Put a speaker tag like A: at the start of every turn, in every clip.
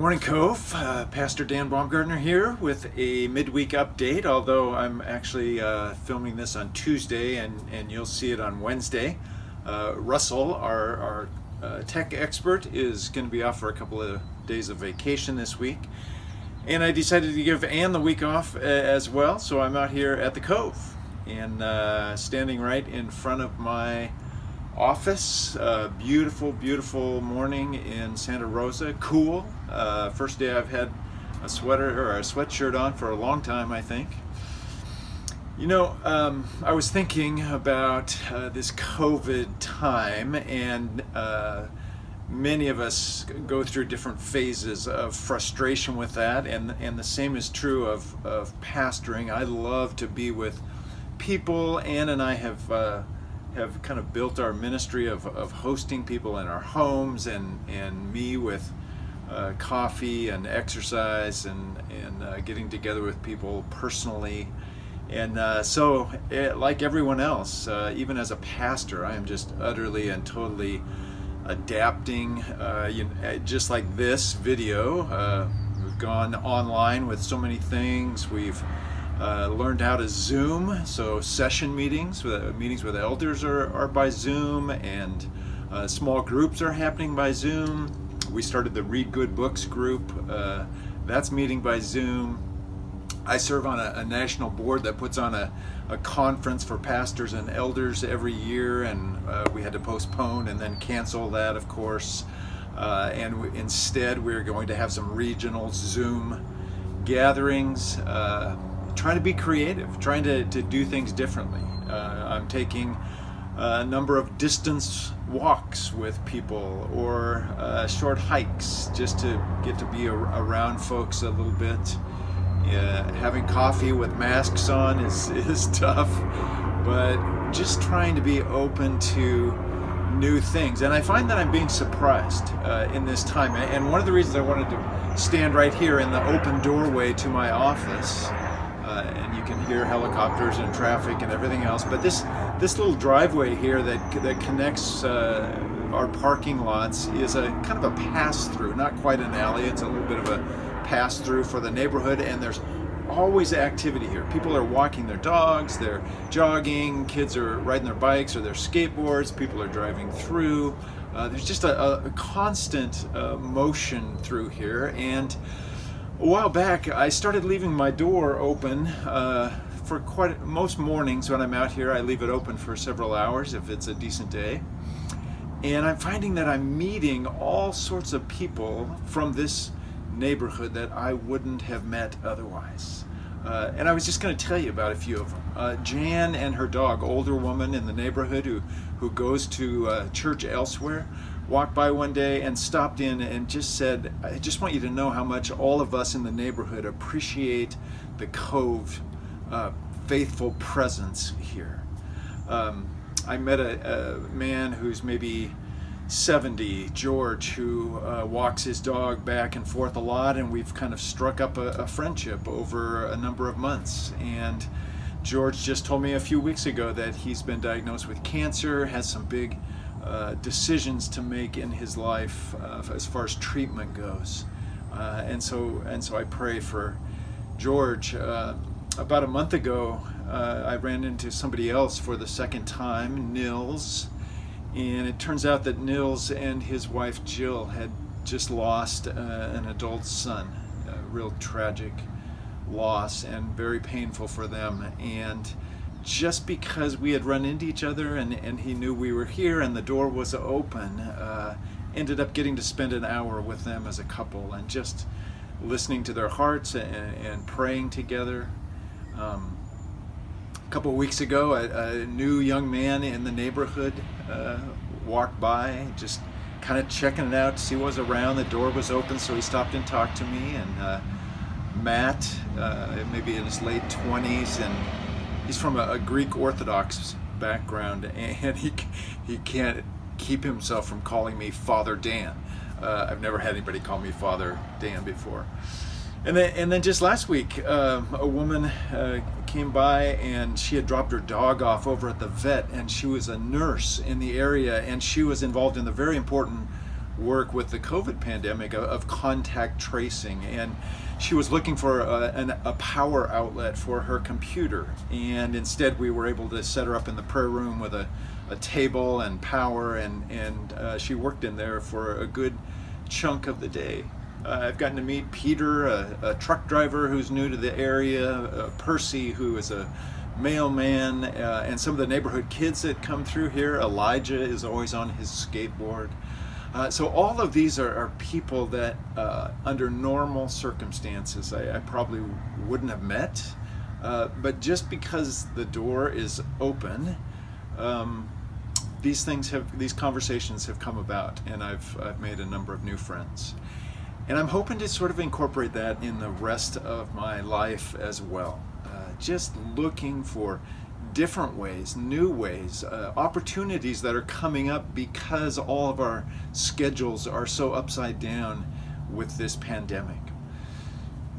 A: Morning, Cove. Pastor Dan Baumgartner here with a midweek update, although I'm actually filming this on Tuesday and you'll see it on Wednesday. Russell, our tech expert, is going to be off for a couple of days of vacation this week. And I decided to give Ann the week off as well, so I'm out here at the Cove and standing right in front of my office. Beautiful, beautiful morning in Santa Rosa. Cool. First day I've had a sweater or a sweatshirt on for a long time, I think. You know, I was thinking about this COVID time, and many of us go through different phases of frustration with that, and the same is true of pastoring. I love to be with people. Ann and I have kind of built our ministry of hosting people in our homes, and me with coffee and exercise and getting together with people personally. And so like everyone else, even as a pastor, I am just utterly and totally adapting, just like this video. We've gone online with so many things. We've learned how to Zoom, so session meetings with elders are by Zoom, and small groups are happening by Zoom. We started the Read Good Books group, that's meeting by Zoom. I serve on a national board that puts on a conference for pastors and elders every year, and we had to postpone and then cancel that, of course, and instead we're going to have some regional Zoom gatherings. Trying to be creative, trying to do things differently. I'm taking a number of distance walks with people, or short hikes, just to get to be around folks a little bit. Having coffee with masks on is tough, but just trying to be open to new things. And I find that I'm being surprised in this time. And one of the reasons I wanted to stand right here in the open doorway to my office, and you can hear helicopters and traffic and everything else, but this little driveway here that connects our parking lots is a kind of a pass-through, not quite an alley. It's a little bit of a pass-through for the neighborhood, and there's always activity here. People are walking their dogs, they're jogging, kids are riding their bikes or their skateboards, people are driving through. There's just a constant motion through here. And a while back, I started leaving my door open for most mornings when I'm out here. I leave it open for several hours if it's a decent day. And I'm finding that I'm meeting all sorts of people from this neighborhood that I wouldn't have met otherwise. And I was just going to tell you about a few of them. Jan and her dog, older woman in the neighborhood who goes to church elsewhere, walked by one day and stopped in and just said, I just want you to know how much all of us in the neighborhood appreciate the Cove faithful presence here. I met a man who's maybe 70, George, who walks his dog back and forth a lot, and we've kind of struck up a friendship over a number of months. And George just told me a few weeks ago that he's been diagnosed with cancer, has some big decisions to make in his life as far as treatment goes, and so I pray for George. About a month ago, I ran into somebody else for the second time, Nils, and it turns out that Nils and his wife Jill had just lost an adult son. A real tragic loss and very painful for them. And just because we had run into each other and he knew we were here and the door was open, ended up getting to spend an hour with them as a couple and just listening to their hearts and praying together. A couple of weeks ago, a new young man in the neighborhood walked by, just kind of checking it out to see what was around. The door was open, so he stopped and talked to me. And Matt, maybe in his late 20s, and he's from a Greek Orthodox background, and he can't keep himself from calling me Father Dan. I've never had anybody call me Father Dan before. And then just last week, a woman came by, and she had dropped her dog off over at the vet, and she was a nurse in the area, and she was involved in the very important work with the COVID pandemic of contact tracing, and she was looking for a power outlet for her computer, and instead we were able to set her up in the prayer room with a table and power, and she worked in there for a good chunk of the day. I've gotten to meet Peter, a truck driver who's new to the area, Percy, who is a mailman, and some of the neighborhood kids that come through here. Elijah is always on his skateboard. So all of these are people that under normal circumstances I probably wouldn't have met, but just because the door is open, these conversations have come about, and I've made a number of new friends. And I'm hoping to sort of incorporate that in the rest of my life as well. Just looking for different ways, new ways, opportunities that are coming up because all of our schedules are so upside down with this pandemic.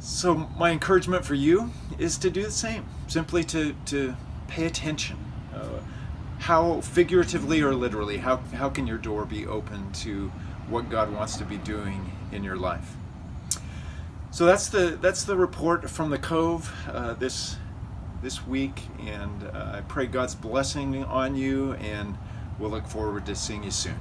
A: So my encouragement for you is to do the same, simply to pay attention. How figuratively or literally, how can your door be open to what God wants to be doing in your life? So that's the report from the Cove this week, and I pray God's blessing on you, and we'll look forward to seeing you soon.